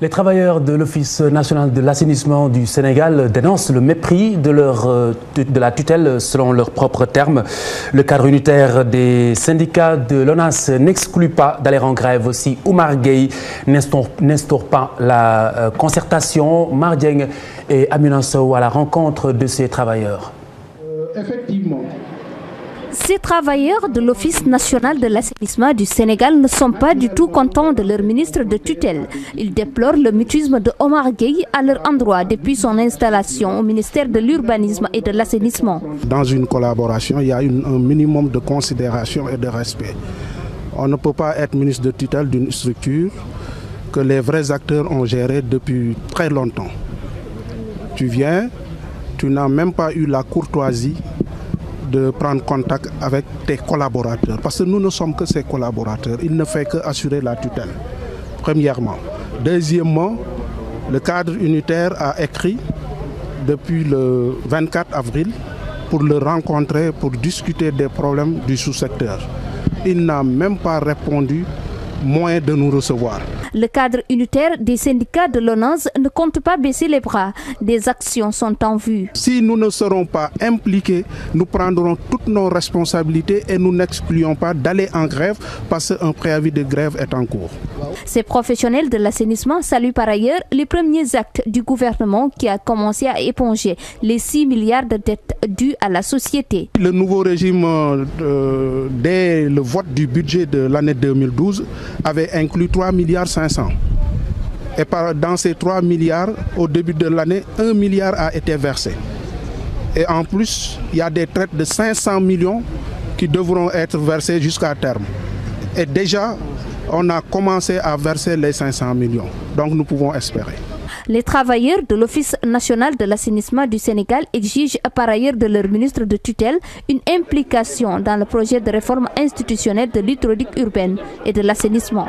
Les travailleurs de l'Office national de l'assainissement du Sénégal dénoncent le mépris de la tutelle selon leurs propres termes. Le cadre unitaire des syndicats de l'ONAS n'exclut pas d'aller en grève aussi. Oumar Gueye n'instaure pas la concertation. Mardieng et Amina Sow à la rencontre de ces travailleurs. Effectivement. Ces travailleurs de l'Office national de l'assainissement du Sénégal ne sont pas du tout contents de leur ministre de tutelle. Ils déplorent le mutisme de Oumar Gueye à leur endroit depuis son installation au ministère de l'Urbanisme et de l'Assainissement. Dans une collaboration, il y a un minimum de considération et de respect. On ne peut pas être ministre de tutelle d'une structure que les vrais acteurs ont gérée depuis très longtemps. Tu viens, tu n'as même pas eu la courtoisie de prendre contact avec tes collaborateurs. Parce que nous ne sommes que ses collaborateurs. Il ne fait qu'assurer la tutelle, premièrement. Deuxièmement, le cadre unitaire a écrit depuis le 24 avril pour le rencontrer, pour discuter des problèmes du sous-secteur. Il n'a même pas répondu, moins de nous recevoir. Le cadre unitaire des syndicats de l'ONAS ne compte pas baisser les bras. Des actions sont en vue. Si nous ne serons pas impliqués, nous prendrons toutes nos responsabilités et nous n'excluons pas d'aller en grève parce qu'un préavis de grève est en cours. Ces professionnels de l'assainissement saluent par ailleurs les premiers actes du gouvernement qui a commencé à éponger les 6 milliards de dettes dues à la société. Le nouveau régime, dès le vote du budget de l'année 2012, avait inclus 3,5 milliards. Et dans ces 3 milliards, au début de l'année, 1 milliard a été versé. Et en plus, il y a des traites de 500 millions qui devront être versées jusqu'à terme. Et déjà, on a commencé à verser les 500 millions. Donc nous pouvons espérer. Les travailleurs de l'Office national de l'assainissement du Sénégal exigent par ailleurs de leur ministre de tutelle une implication dans le projet de réforme institutionnelle de l'hydraulique urbaine et de l'assainissement.